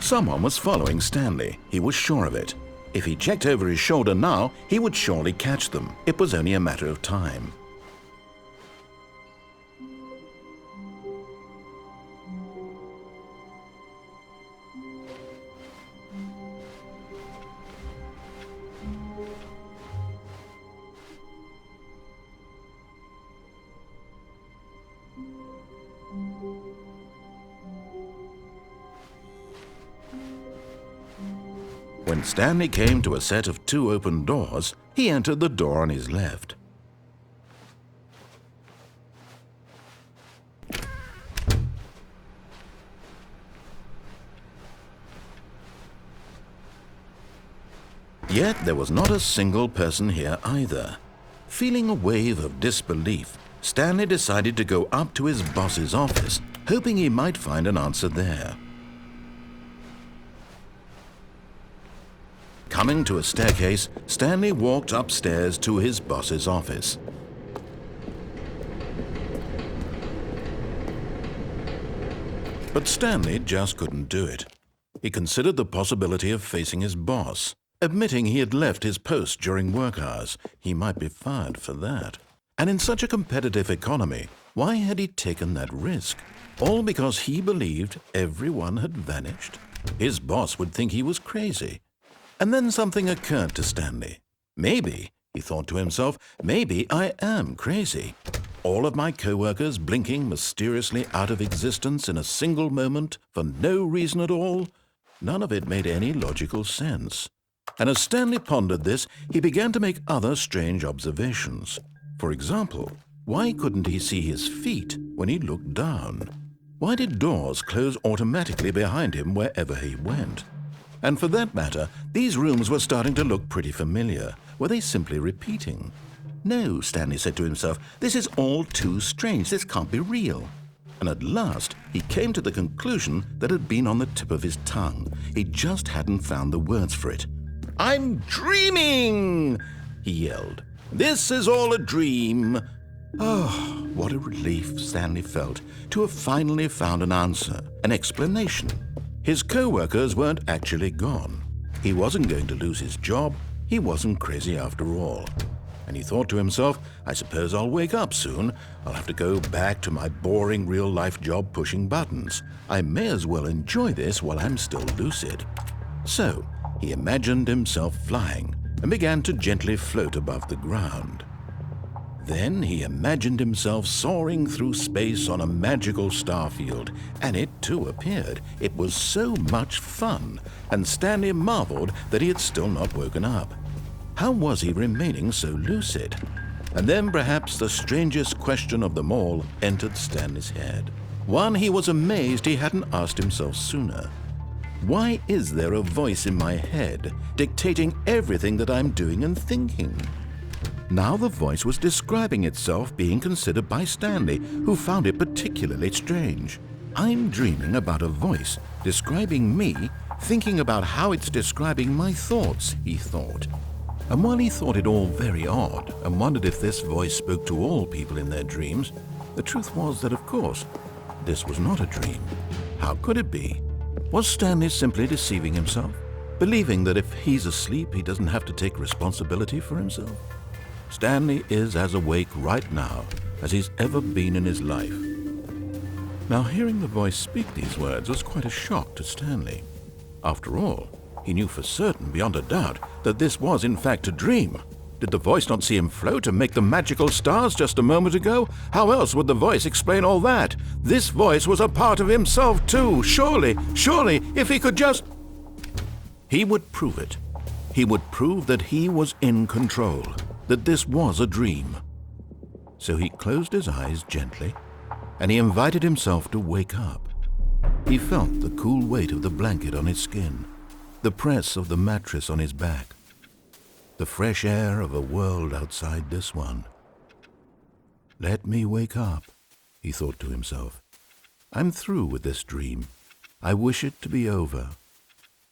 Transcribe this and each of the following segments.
Someone was following Stanley. He was sure of it. If he checked over his shoulder now, he would surely catch them. It was only a matter of time. When Stanley came to a set of 2 open doors, he entered the door on his left. Yet there was not a single person here either. Feeling a wave of disbelief, Stanley decided to go up to his boss's office, hoping he might find an answer there. Coming to a staircase, Stanley walked upstairs to his boss's office. But Stanley just couldn't do it. He considered the possibility of facing his boss. Admitting he had left his post during work hours, he might be fired for that. And in such a competitive economy, why had he taken that risk? All because he believed everyone had vanished? His boss would think he was crazy. And then something occurred to Stanley. Maybe, he thought to himself, maybe I am crazy. All of my co-workers blinking mysteriously out of existence in a single moment for no reason at all? None of it made any logical sense. And as Stanley pondered this, he began to make other strange observations. For example, why couldn't he see his feet when he looked down? Why did doors close automatically behind him wherever he went? And for that matter, these rooms were starting to look pretty familiar. Were they simply repeating? No, Stanley said to himself, this is all too strange. This can't be real. And at last, he came to the conclusion that had been on the tip of his tongue. He just hadn't found the words for it. "I'm dreaming!" he yelled. "This is all a dream." Oh, what a relief Stanley felt to have finally found an answer, an explanation. His co-workers weren't actually gone. He wasn't going to lose his job. He wasn't crazy after all. And he thought to himself, I suppose I'll wake up soon. I'll have to go back to my boring real-life job pushing buttons. I may as well enjoy this while I'm still lucid. So he imagined himself flying and began to gently float above the ground. Then he imagined himself soaring through space on a magical starfield, and it too appeared. It was so much fun, and Stanley marveled that he had still not woken up. How was he remaining so lucid? And then perhaps the strangest question of them all entered Stanley's head. One he was amazed he hadn't asked himself sooner. Why is there a voice in my head dictating everything that I'm doing and thinking? Now the voice was describing itself being considered by Stanley, who found it particularly strange. I'm dreaming about a voice describing me, thinking about how it's describing my thoughts, he thought. And while he thought it all very odd and wondered if this voice spoke to all people in their dreams, the truth was that, of course, this was not a dream. How could it be? Was Stanley simply deceiving himself, believing that if he's asleep, he doesn't have to take responsibility for himself? Stanley is as awake right now as he's ever been in his life. Now, hearing the voice speak these words was quite a shock to Stanley. After all, he knew for certain, beyond a doubt, that this was in fact a dream. Did the voice not see him float and make the magical stars just a moment ago? How else would the voice explain all that? This voice was a part of himself too. Surely, if he could just... He would prove it. He would prove that he was in control, that this was a dream. So he closed his eyes gently, and he invited himself to wake up. He felt the cool weight of the blanket on his skin, the press of the mattress on his back, the fresh air of a world outside this one. Let me wake up, he thought to himself. I'm through with this dream. I wish it to be over.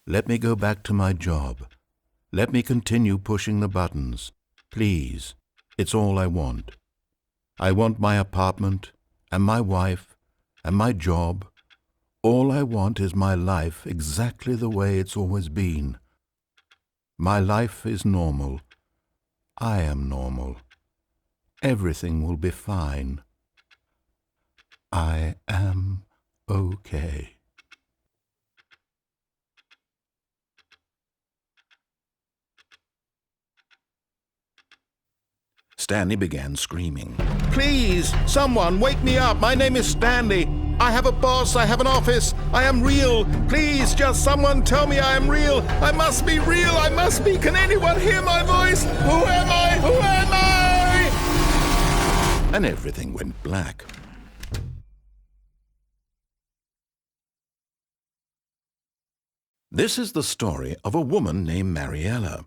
Let me go back to my job. Let me continue pushing the buttons. Please, it's all I want. I want my apartment and my wife and my job. All I want is my life exactly the way it's always been. My life is normal. I am normal. Everything will be fine. I am okay. Stanley began screaming. Please, someone, wake me up. My name is Stanley. I have a boss. I have an office. I am real. Please, just someone tell me I am real. I must be real. I must be. Can anyone hear my voice? Who am I? Who am I? And everything went black. This is the story of a woman named Mariella.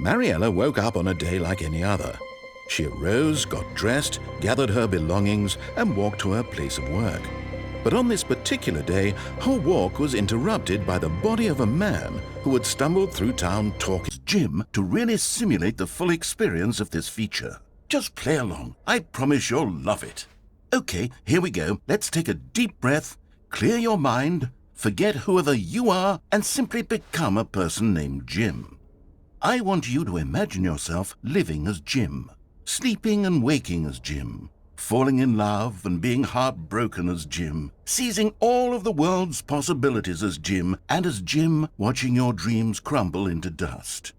Mariella woke up on a day like any other. She arose, got dressed, gathered her belongings, and walked to her place of work. But on this particular day, her walk was interrupted by the body of a man who had stumbled through town talking. Jim, to really simulate the full experience of this feature. Just play along. I promise you'll love it. Okay, here we go. Let's take a deep breath, clear your mind, forget whoever you are, and simply become a person named Jim. I want you to imagine yourself living as Jim, sleeping and waking as Jim, falling in love and being heartbroken as Jim, seizing all of the world's possibilities as Jim, and as Jim watching your dreams crumble into dust.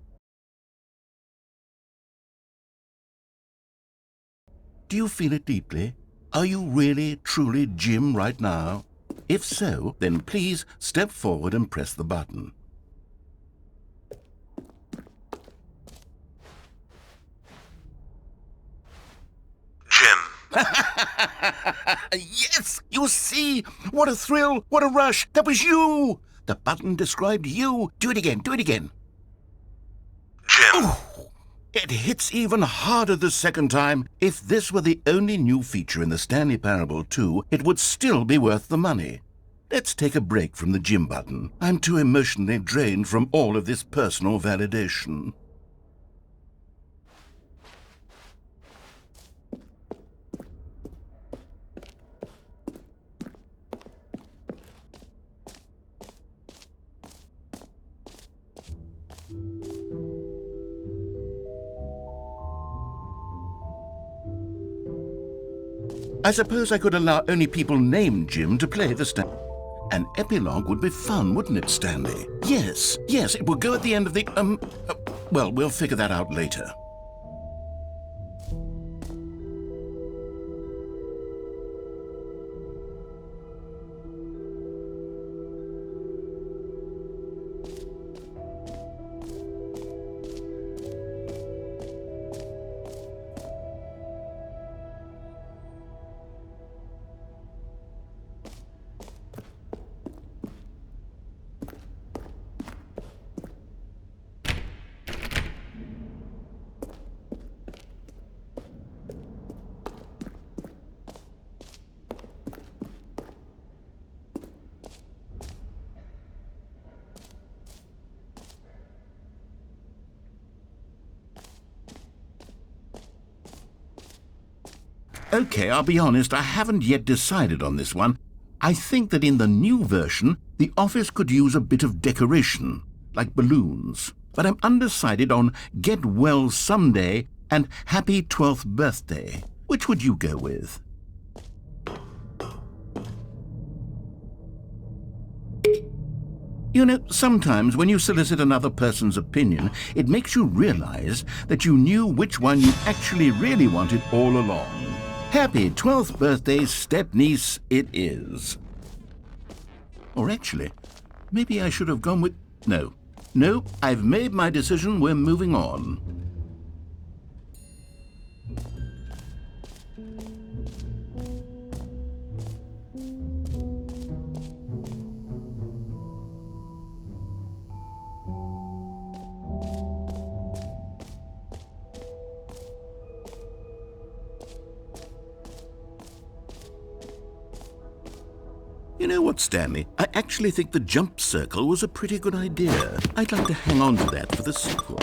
Do you feel it deeply? Are you really, truly Jim right now? If so, then please step forward and press the button. Jim. Yes! You see? What a thrill! What a rush! That was you! The button described you. Do it again. Do it again. Jim. Ooh, it hits even harder the second time. If this were the only new feature in the Stanley Parable 2, it would still be worth the money. Let's take a break from the Jim button. I'm too emotionally drained from all of this personal validation. I suppose I could allow only people named Jim to play the An epilogue would be fun, wouldn't it, Stanley? Yes, it will go at the end of the, well, we'll figure that out later. Okay, I'll be honest, I haven't yet decided on this one. I think that in the new version, the office could use a bit of decoration, like balloons. But I'm undecided on Get Well Someday and Happy 12th Birthday. Which would you go with? You know, sometimes when you solicit another person's opinion, it makes you realize that you knew which one you actually really wanted all along. Happy 12th birthday, step-niece, it is. Or actually, maybe I should have gone with... No, I've made my decision, we're moving on. You know what, Stanley? I actually think the jump circle was a pretty good idea. I'd like to hang on to that for the sequel.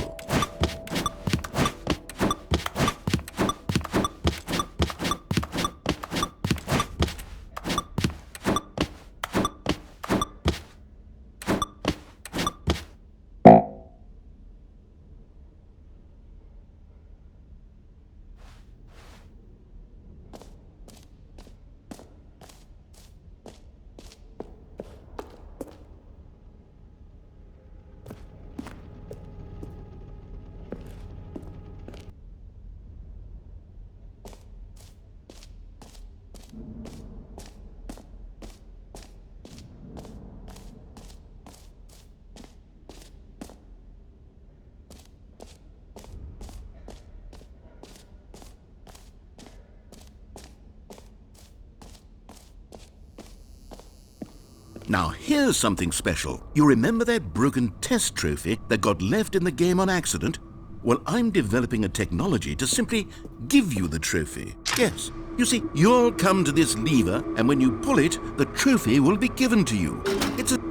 Now here's something special. You remember that broken test trophy that got left in the game on accident? Well, I'm developing a technology to simply give you the trophy. Yes. You see, you'll come to this lever, and when you pull it, the trophy will be given to you.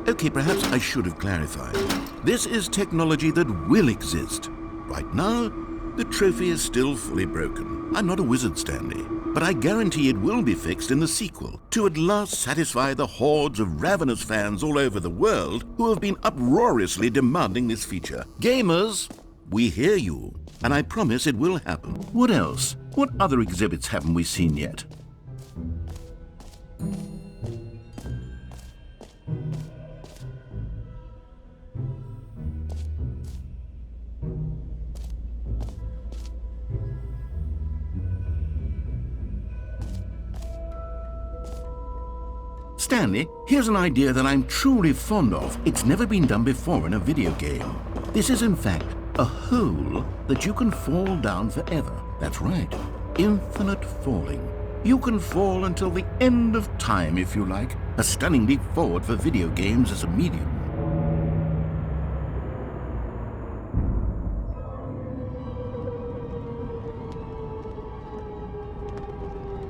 Okay, perhaps I should have clarified. This is technology that will exist. Right now, the trophy is still fully broken. I'm not a wizard, Stanley, but I guarantee it will be fixed in the sequel to at last satisfy the hordes of ravenous fans all over the world who have been uproariously demanding this feature. Gamers, we hear you, and I promise it will happen. What else? What other exhibits haven't we seen yet? Stanley, here's an idea that I'm truly fond of. It's never been done before in a video game. This is, in fact, a hole that you can fall down forever. That's right. Infinite falling. You can fall until the end of time, if you like. A stunning leap forward for video games as a medium.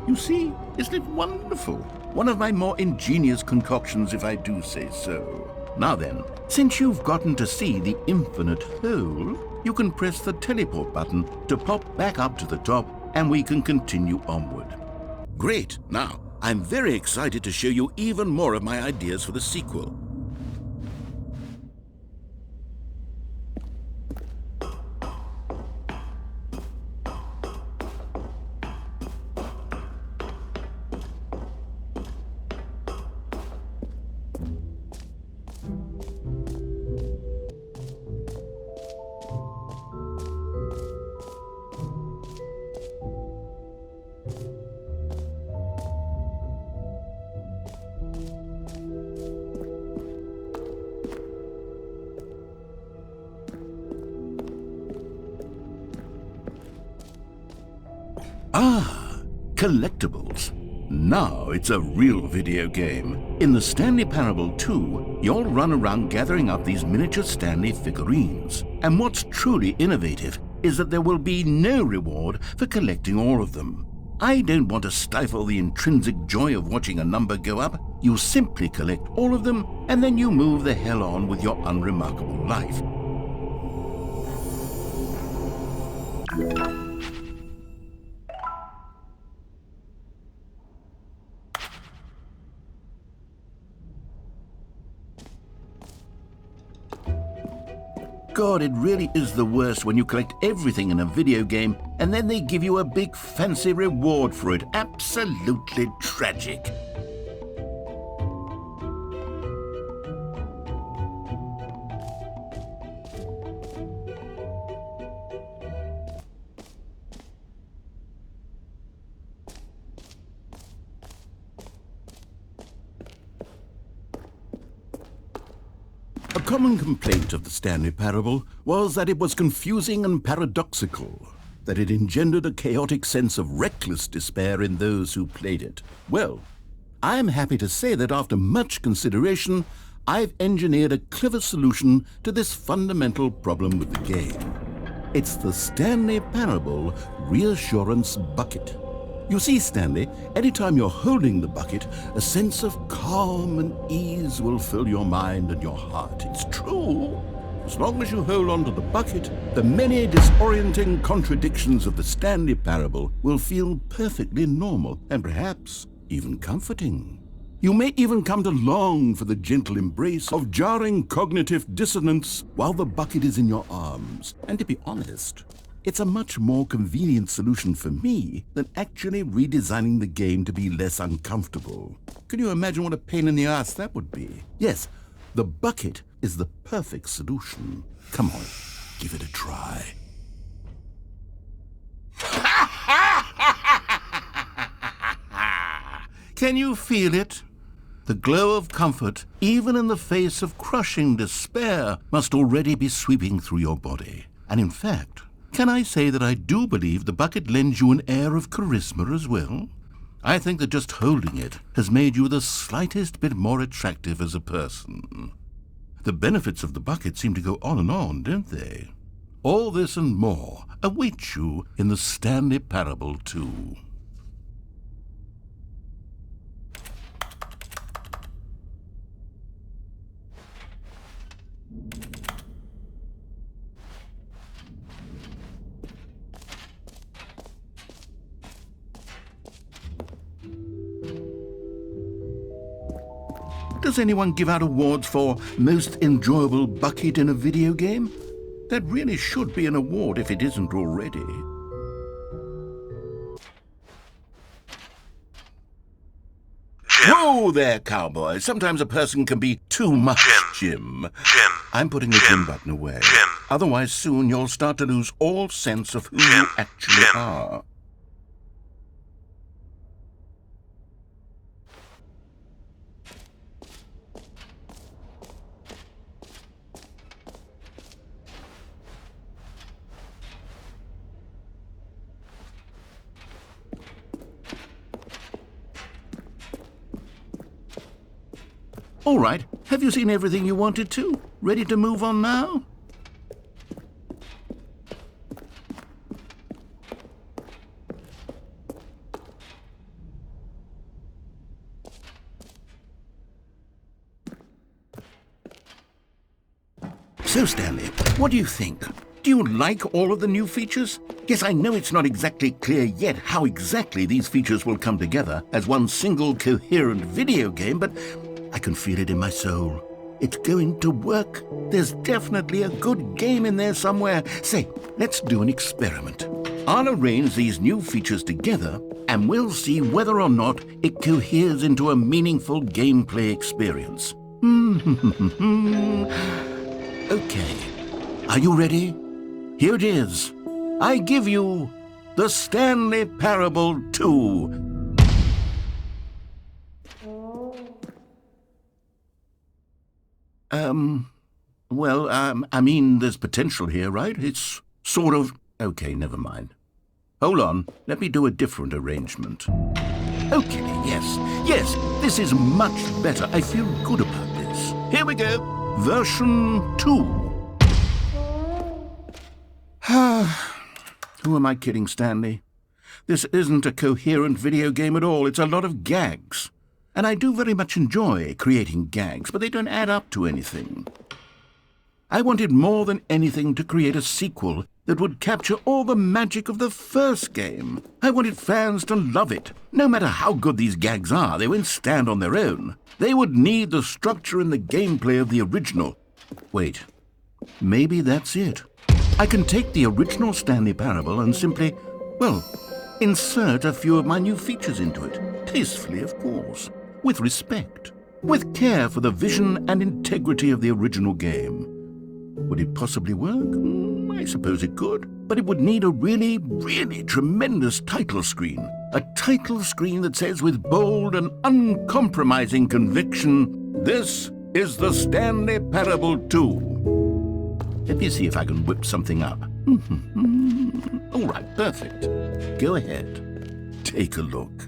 You see, isn't it wonderful? One of my more ingenious concoctions, if I do say so. Now then, since you've gotten to see the infinite hole, you can press the teleport button to pop back up to the top, and we can continue onward. Great! Now, I'm very excited to show you even more of my ideas for the sequel. Ah, collectibles. Now it's a real video game. In the Stanley Parable 2, you'll run around gathering up these miniature Stanley figurines. And what's truly innovative is that there will be no reward for collecting all of them. I don't want to stifle the intrinsic joy of watching a number go up. You simply collect all of them, and then you move the hell on with your unremarkable life. God, it really is the worst when you collect everything in a video game and then they give you a big fancy reward for it. Absolutely tragic. A common complaint of the Stanley Parable was that it was confusing and paradoxical, that it engendered a chaotic sense of reckless despair in those who played it. Well, I'm happy to say that after much consideration, I've engineered a clever solution to this fundamental problem with the game. It's the Stanley Parable Reassurance Bucket. You see, Stanley, anytime you're holding the bucket, a sense of calm and ease will fill your mind and your heart. It's true. As long as you hold on to the bucket, the many disorienting contradictions of the Stanley Parable will feel perfectly normal and perhaps even comforting. You may even come to long for the gentle embrace of jarring cognitive dissonance while the bucket is in your arms. And to be honest, it's a much more convenient solution for me than actually redesigning the game to be less uncomfortable. Can you imagine what a pain in the ass that would be? Yes, the bucket is the perfect solution. Come on, give it a try. Can you feel it? The glow of comfort, even in the face of crushing despair, must already be sweeping through your body. And in fact, can I say that I do believe the bucket lends you an air of charisma as well? I think that just holding it has made you the slightest bit more attractive as a person. The benefits of the bucket seem to go on, don't they? All this and more await you in the Stanley Parable 2. Does anyone give out awards for most enjoyable bucket in a video game? That really should be an award if it isn't already. Jim. Whoa there, cowboy. Sometimes a person can be too much, Jim. Jim. I'm putting the Jim. Jim button away. Jim. Otherwise, soon you'll start to lose all sense of who Jim. you actually Jim. are. All right, have you seen everything you wanted to? Ready to move on now? So, Stanley, what do you think? Do you like all of the new features? Yes, I know it's not exactly clear yet how exactly these features will come together as one single coherent video game, but I can feel it in my soul. It's going to work. There's definitely a good game in there somewhere. Say, let's do an experiment. I'll arrange these new features together, and we'll see whether or not it coheres into a meaningful gameplay experience. Okay. Are you ready? Here it is. I give you the Stanley Parable 2. I mean, there's potential here, right? It's sort of... Okay, never mind. Hold on, let me do a different arrangement. Okay, yes, this is much better. I feel good about this. Here we go, version 2. Who am I kidding, Stanley? This isn't a coherent video game at all. It's a lot of gags. And I do very much enjoy creating gags, but they don't add up to anything. I wanted more than anything to create a sequel that would capture all the magic of the first game. I wanted fans to love it. No matter how good these gags are, they won't stand on their own. They would need the structure and the gameplay of the original. Wait, maybe that's it. I can take the original Stanley Parable and simply, well, insert a few of my new features into it. Tastefully, of course. With respect. With care for the vision and integrity of the original game. Would it possibly work? I suppose it could. But it would need a really, really tremendous title screen. A title screen that says with bold and uncompromising conviction, "This is the Stanley Parable 2. Let me see if I can whip something up. All right, perfect. Go ahead. Take a look.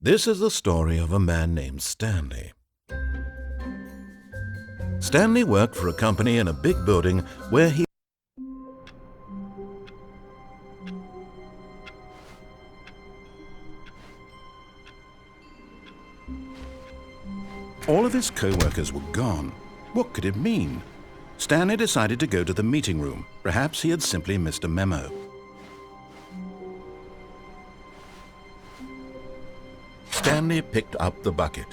This is the story of a man named Stanley. Stanley worked for a company in a big building where he all of his co-workers were gone. What could it mean? Stanley decided to go to the meeting room. Perhaps he had simply missed a memo. Stanley picked up the bucket.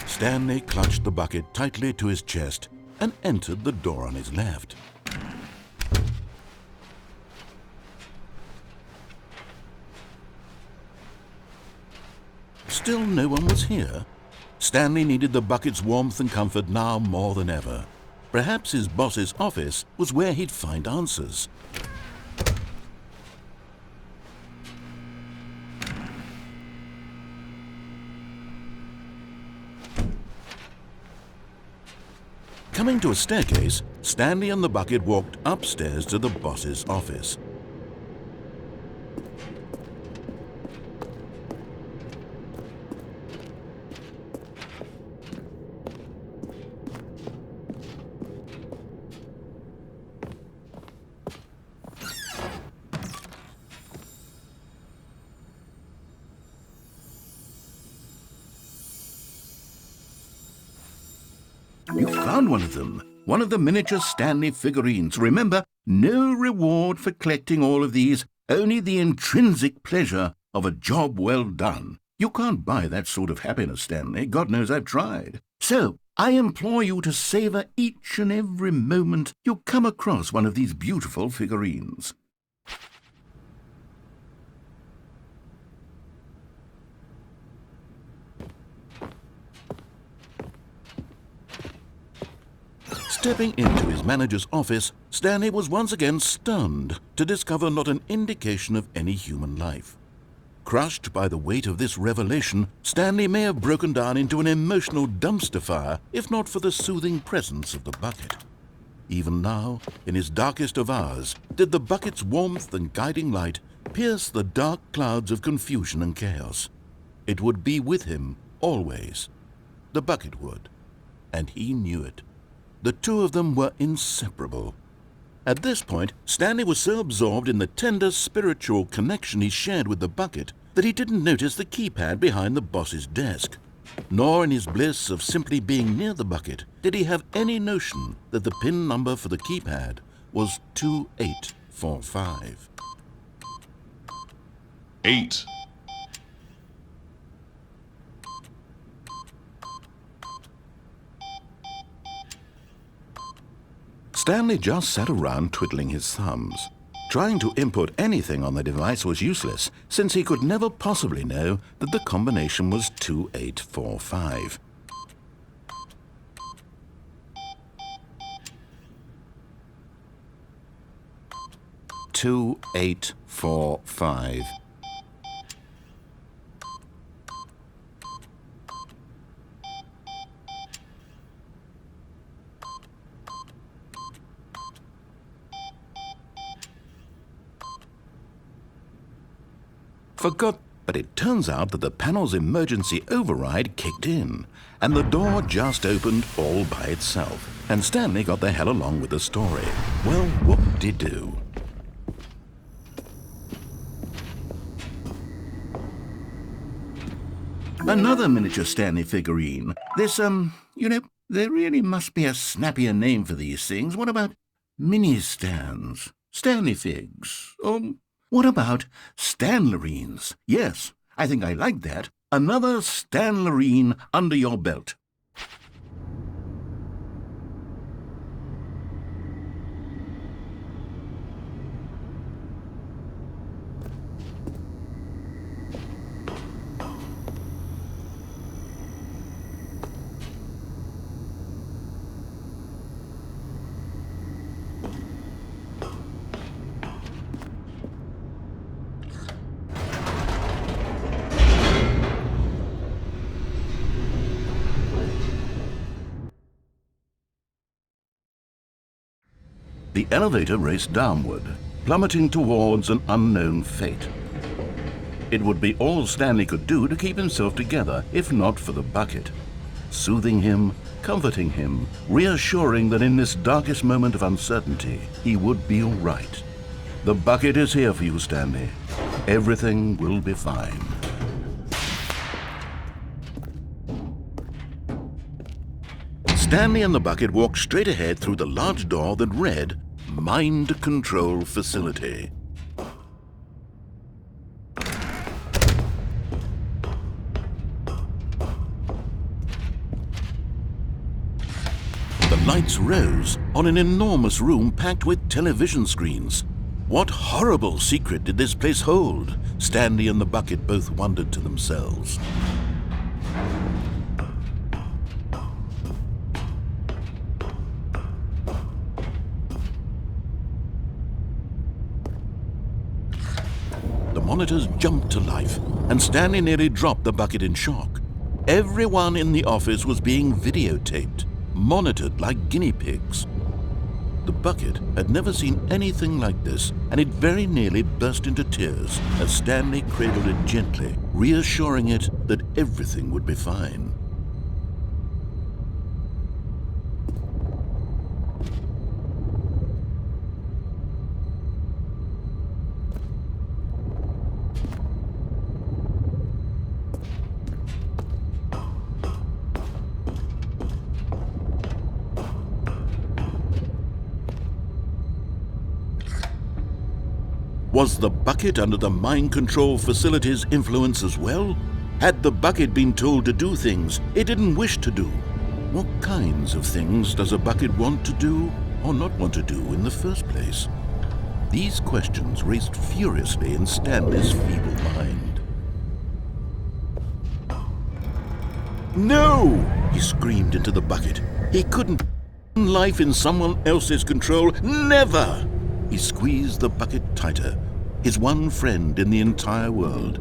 Stanley clutched the bucket tightly to his chest and entered the door on his left. Still no one was here. Stanley needed the bucket's warmth and comfort now more than ever. Perhaps his boss's office was where he'd find answers. Coming to a staircase, Stanley and the bucket walked upstairs to the boss's office. You found one of them. One of the miniature Stanley figurines. Remember, no reward for collecting all of these, only the intrinsic pleasure of a job well done. You can't buy that sort of happiness, Stanley. God knows I've tried. So, I implore you to savor each and every moment you come across one of these beautiful figurines. Stepping into his manager's office, Stanley was once again stunned to discover not an indication of any human life. Crushed by the weight of this revelation, Stanley may have broken down into an emotional dumpster fire if not for the soothing presence of the bucket. Even now, in his darkest of hours, did the bucket's warmth and guiding light pierce the dark clouds of confusion and chaos. It would be with him always. The bucket would, and he knew it. The two of them were inseparable. At this point, Stanley was so absorbed in the tender spiritual connection he shared with the bucket that he didn't notice the keypad behind the boss's desk. Nor in his bliss of simply being near the bucket did he have any notion that the PIN number for the keypad was 2845. 8. Stanley just sat around twiddling his thumbs. Trying to input anything on the device was useless, since he could never possibly know that the combination was 2845. "2845. Forgot, but it turns out that the panel's emergency override kicked in, and the door just opened all by itself, and Stanley got the hell along with the story. Well, whoop-de-doo. Another miniature Stanley figurine. There really must be a snappier name for these things. What about mini-stands? Stanley figs? What about Stanlerines? Yes, I think I like that. Another Stanlerine under your belt. The elevator raced downward, plummeting towards an unknown fate. It would be all Stanley could do to keep himself together, if not for the bucket. Soothing him, comforting him, reassuring that in this darkest moment of uncertainty, he would be all right. The bucket is here for you, Stanley. Everything will be fine. Stanley and the bucket walked straight ahead through the large door that read, Mind Control Facility. The lights rose on an enormous room packed with television screens. What horrible secret did this place hold? Stanley and the bucket both wondered to themselves. The monitors jumped to life, and Stanley nearly dropped the bucket in shock. Everyone in the office was being videotaped, monitored like guinea pigs. The bucket had never seen anything like this, and it very nearly burst into tears as Stanley cradled it gently, reassuring it that everything would be fine. Was the bucket under the mind control facility's influence as well? Had the bucket been told to do things it didn't wish to do? What kinds of things does a bucket want to do or not want to do in the first place? These questions raced furiously in Stanley's feeble mind. No! He screamed into the bucket. He couldn't life in someone else's control. Never! He squeezed the bucket tighter, his one friend in the entire world.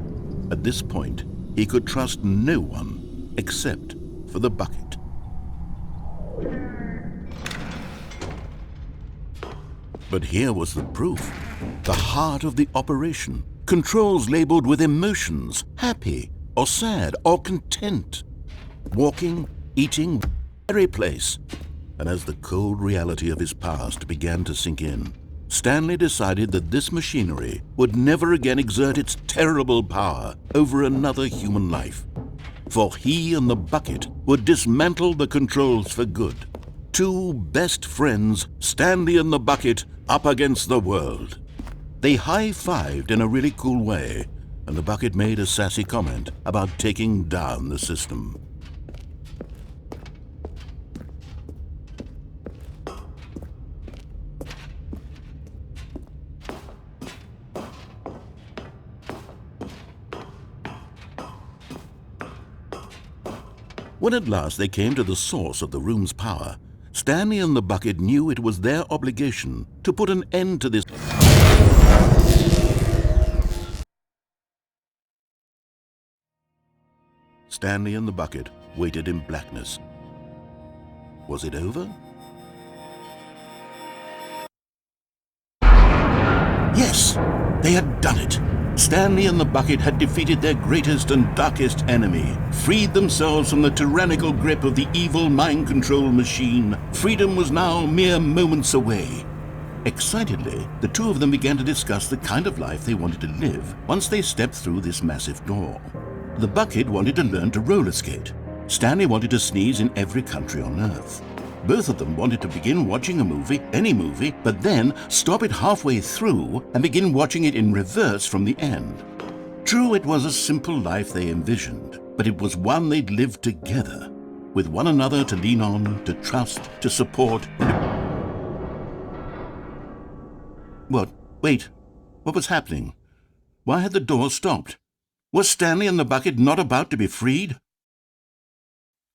At this point, he could trust no one except for the bucket. But here was the proof. The heart of the operation. Controls labeled with emotions, happy or sad or content. Walking, eating, every place. And as the cold reality of his past began to sink in, Stanley decided that this machinery would never again exert its terrible power over another human life. For he and the bucket would dismantle the controls for good. Two best friends, Stanley and the bucket, up against the world. They high-fived in a really cool way, and the bucket made a sassy comment about taking down the system. When at last they came to the source of the room's power, Stanley and the bucket knew it was their obligation to put an end to this. Stanley and the bucket waited in blackness. Was it over? Yes, they had done it. Stanley and the bucket had defeated their greatest and darkest enemy, freed themselves from the tyrannical grip of the evil mind control machine. Freedom was now mere moments away. Excitedly, the two of them began to discuss the kind of life they wanted to live once they stepped through this massive door. The bucket wanted to learn to roller skate. Stanley wanted to sneeze in every country on Earth. Both of them wanted to begin watching a movie, any movie, but then stop it halfway through and begin watching it in reverse from the end. True, it was a simple life they envisioned, but it was one they'd lived together, with one another to lean on, to trust, to support. What? Wait. What was happening? Why had the door stopped? Was Stanley and the bucket not about to be freed?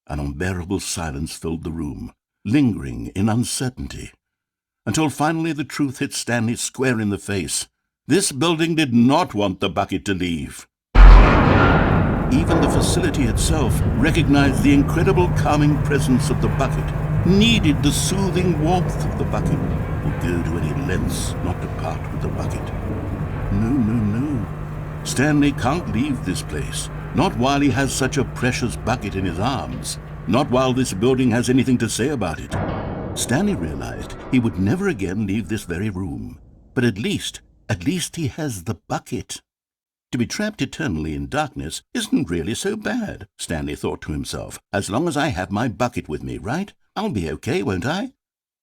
An unbearable silence filled the room, lingering in uncertainty, until finally the truth hit Stanley square in the face. This building did not want the bucket to leave. Even the facility itself recognized the incredible calming presence of the bucket, needed the soothing warmth of the bucket, would go to any lengths not to part with the bucket. No. Stanley can't leave this place, not while he has such a precious bucket in his arms. Not while this building has anything to say about it. Stanley realized he would never again leave this very room. But at least he has the bucket. To be trapped eternally in darkness isn't really so bad, Stanley thought to himself. As long as I have my bucket with me, right? I'll be okay, won't I?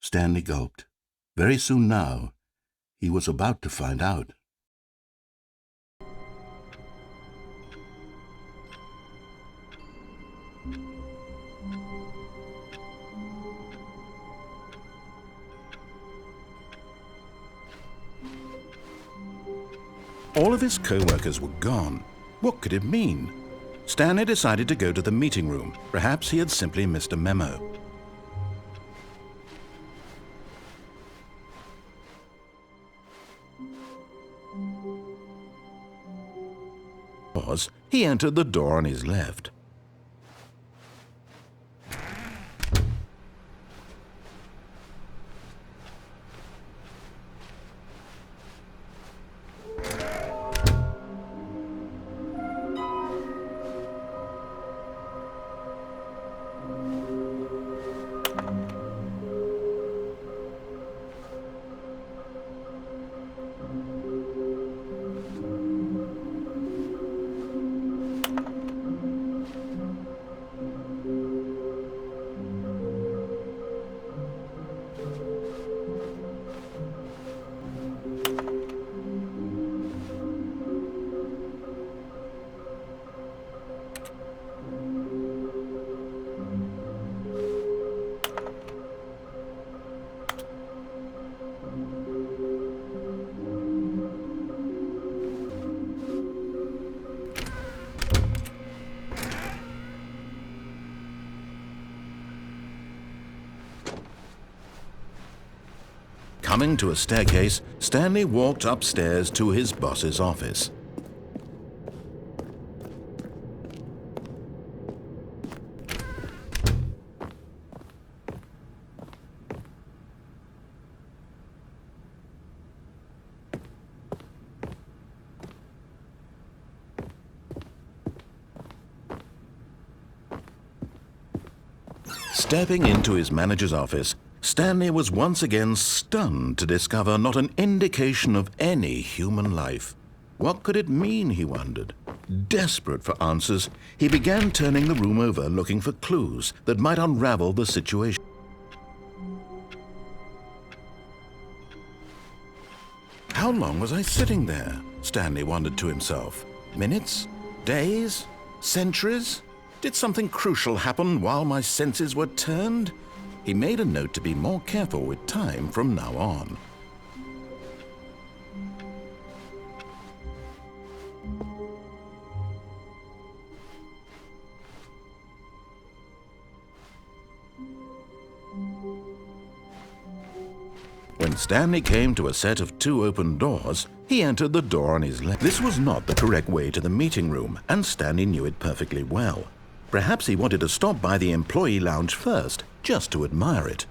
Stanley gulped. Very soon now, he was about to find out. All of his co-workers were gone. What could it mean? Stanley decided to go to the meeting room. Perhaps he had simply missed a memo. He entered the door on his left. Coming to a staircase, Stanley walked upstairs to his boss's office. Stepping into his manager's office, Stanley was once again stunned to discover not an indication of any human life. What could it mean, he wondered. Desperate for answers, he began turning the room over looking for clues that might unravel the situation. How long was I sitting there? Stanley wondered to himself. Minutes? Days? Centuries? Did something crucial happen while my senses were turned? He made a note to be more careful with time from now on. When Stanley came to a set of 2 open doors, he entered the door on his left. This was not the correct way to the meeting room, and Stanley knew it perfectly well. Perhaps he wanted to stop by the employee lounge first, just to admire it.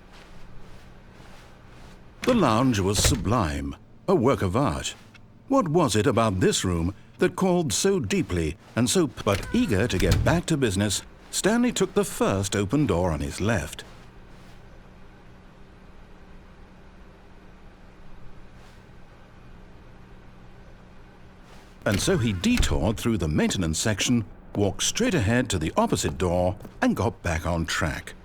The lounge was sublime, a work of art. What was it about this room that called so deeply and so... But eager to get back to business, Stanley took the first open door on his left. And so he detoured through the maintenance section, walked straight ahead to the opposite door, and got back on track.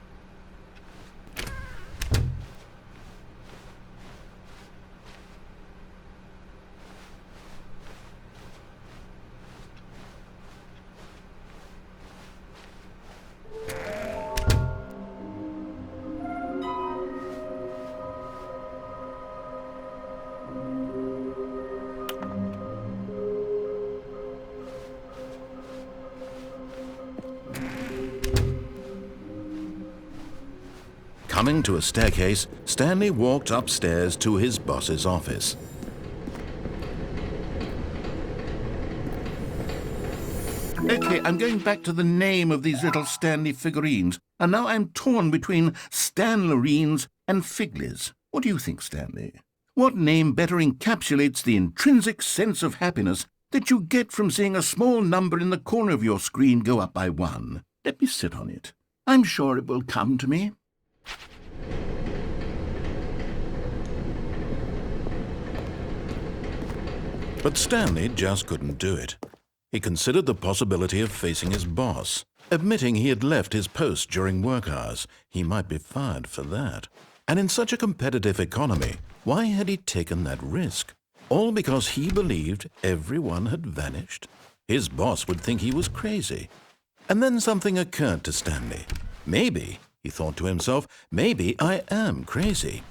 Coming to a staircase, Stanley walked upstairs to his boss's office. Okay, I'm going back to the name of these little Stanley figurines, and now I'm torn between Stanlerines and Figlies. What do you think, Stanley? What name better encapsulates the intrinsic sense of happiness that you get from seeing a small number in the corner of your screen go up by 1? Let me sit on it. I'm sure it will come to me. But Stanley just couldn't do it. He considered the possibility of facing his boss. Admitting he had left his post during work hours, he might be fired for that. And in such a competitive economy, why had he taken that risk? All because he believed everyone had vanished? His boss would think he was crazy. And then something occurred to Stanley. Maybe, he thought to himself, maybe I am crazy.